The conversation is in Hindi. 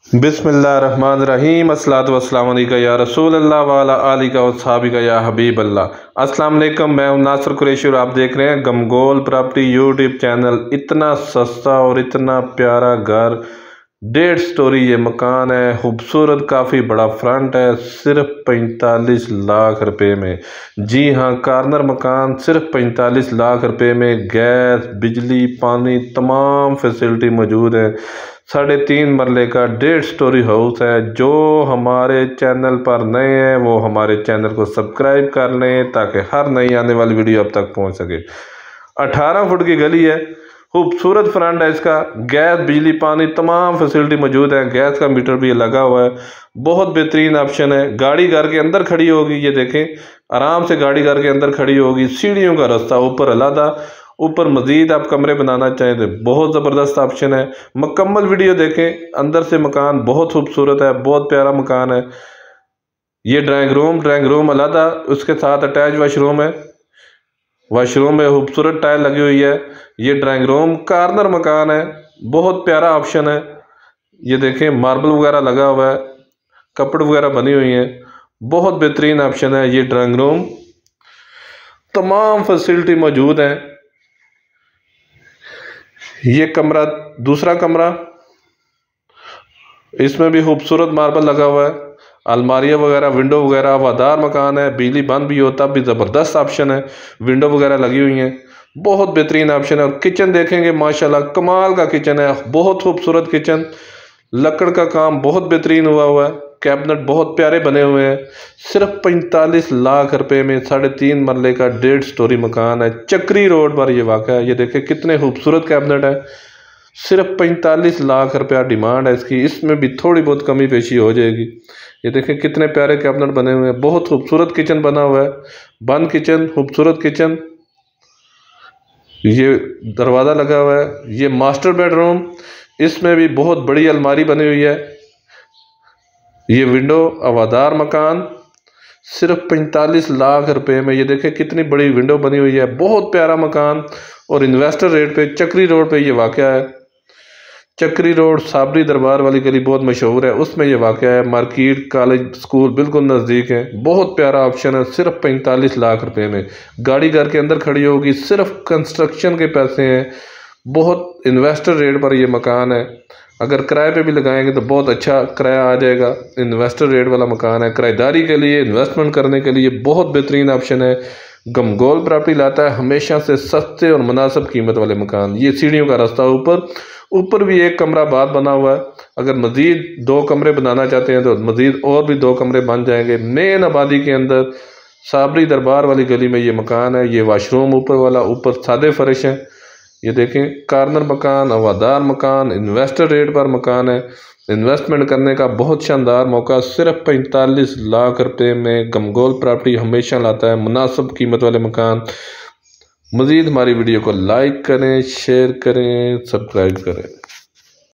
बिस्मिल्लाहिर्रहमानिर्रहीम अस्सलातु वस्सलामु अलैका या रसूल अल्लाह व अला आलिका व अस्हाबिका या हबीब अल्लाह। अस्सलाम वालेकुम, मैं हूं नासिर कुरैशी और आप देख रहे हैं गमगोल प्रॉपर्टी यूट्यूब चैनल। इतना सस्ता और इतना प्यारा घर, 1.5 स्टोरी ये मकान है, खूबसूरत, काफ़ी बड़ा फ्रंट है, सिर्फ 45 लाख रुपए में। जी हाँ, कॉर्नर मकान सिर्फ 45 लाख रुपए में। गैस, बिजली, पानी, तमाम फैसिलिटी मौजूद है। 3.5 मरले का 1.5 स्टोरी हाउस है। जो हमारे चैनल पर नए हैं वो हमारे चैनल को सब्सक्राइब कर लें ताकि हर नई आने वाली वीडियो अब तक पहुंच सके। 18 फुट की गली है, खूबसूरत फ्रंट है इसका। गैस, बिजली, पानी, तमाम फैसिलिटी मौजूद है। गैस का मीटर भी लगा हुआ है। बहुत बेहतरीन ऑप्शन है। गाड़ी घर के अंदर खड़ी होगी, ये देखें, आराम से गाड़ी घर के अंदर खड़ी होगी। सीढ़ियों का रास्ता ऊपर अलग, ऊपर मजीद आप कमरे बनाना चाहें तो बहुत ज़बरदस्त ऑप्शन है। मुकम्मल वीडियो देखें। अंदर से मकान बहुत खूबसूरत है, बहुत प्यारा मकान है। ये ड्राइंग रूम अलग, उसके साथ अटैच वाशरूम है। वाशरूम में खूबसूरत टाइल लगी हुई है। ये ड्राइंग रूम, कॉर्नर मकान है, बहुत प्यारा ऑप्शन है। ये देखें, मार्बल वगैरह लगा हुआ है, कपड़ वगैरह बनी हुई है, बहुत बेहतरीन ऑप्शन है। ये ड्राइंग रूम, तमाम फैसिलिटी मौजूद है। ये कमरा, दूसरा कमरा, इसमें भी खूबसूरत मार्बल लगा हुआ है, अलमारियाँ वगैरह, विंडो वगैरह, हवादार मकान है। बिजली बंद भी हो तब भी ज़बरदस्त ऑप्शन है। विंडो वगैरह लगी हुई हैं, बहुत बेहतरीन ऑप्शन है। और किचन देखेंगे, माशाल्लाह कमाल का किचन है, बहुत खूबसूरत किचन, लकड़ का काम बहुत बेहतरीन हुआ है। कैबिनेट बहुत प्यारे बने हुए हैं। सिर्फ 45 लाख रुपए में 3.5 मरले का 1.5 स्टोरी मकान है। चक्री रोड पर ये वाक़ा है। ये देखें कितने खूबसूरत कैबिनेट है। सिर्फ 45 लाख रुपया डिमांड है इसकी। इसमें भी थोड़ी बहुत कमी पेशी हो जाएगी। ये देखें कितने प्यारे कैबिनेट बने हुए हैं। बहुत खूबसूरत किचन बना हुआ है, बंद किचन, खूबसूरत किचन। ये दरवाज़ा लगा हुआ है। ये मास्टर बेडरूम, इसमें भी बहुत बड़ी अलमारी बनी हुई है। ये विंडो, हवादार मकान, सिर्फ 45 लाख रुपए में। ये देखें कितनी बड़ी विंडो बनी हुई है, बहुत प्यारा मकान। और इन्वेस्टर रेट पे, चक्री रोड पे ये वाक़या है। चक्री रोड, साबरी दरबार वाली गली बहुत मशहूर है, उसमें ये वाक़या है। मार्केट, कॉलेज, स्कूल बिल्कुल नज़दीक है। बहुत प्यारा ऑप्शन है, सिर्फ 45 लाख रुपए में। गाड़ी घर के अंदर खड़ी होगी, सिर्फ कंस्ट्रक्शन के पैसे हैं। बहुत इन्वेस्टर रेट पर यह मकान है। अगर किराए पे भी लगाएंगे तो बहुत अच्छा किराया आ जाएगा। इन्वेस्टर रेट वाला मकान है। किराएदारी के लिए, इन्वेस्टमेंट करने के लिए बहुत बेहतरीन ऑप्शन है। गमगोल प्रॉपर्टी लाता है हमेशा से सस्ते और मुनासिब कीमत वाले मकान। ये सीढ़ियों का रास्ता ऊपर भी एक कमरा बाद बना हुआ है। अगर मज़ीद 2 कमरे बनाना चाहते हैं तो मज़ीद और भी 2 कमरे बन जाएंगे। मेन आबादी के अंदर साबरी दरबार वाली गली में ये मकान है। ये वाशरूम ऊपर वाला, ऊपर सादे फर्श है। ये देखें, कॉर्नर मकान, हवादार मकान, इन्वेस्टर रेट पर मकान है। इन्वेस्टमेंट करने का बहुत शानदार मौका। सिर्फ 45 लाख रुपए में गमगोल प्रॉपर्टी हमेशा लाता है मुनासिब कीमत वाले मकान। मज़ीद हमारी वीडियो को लाइक करें, शेयर करें, सब्सक्राइब करें।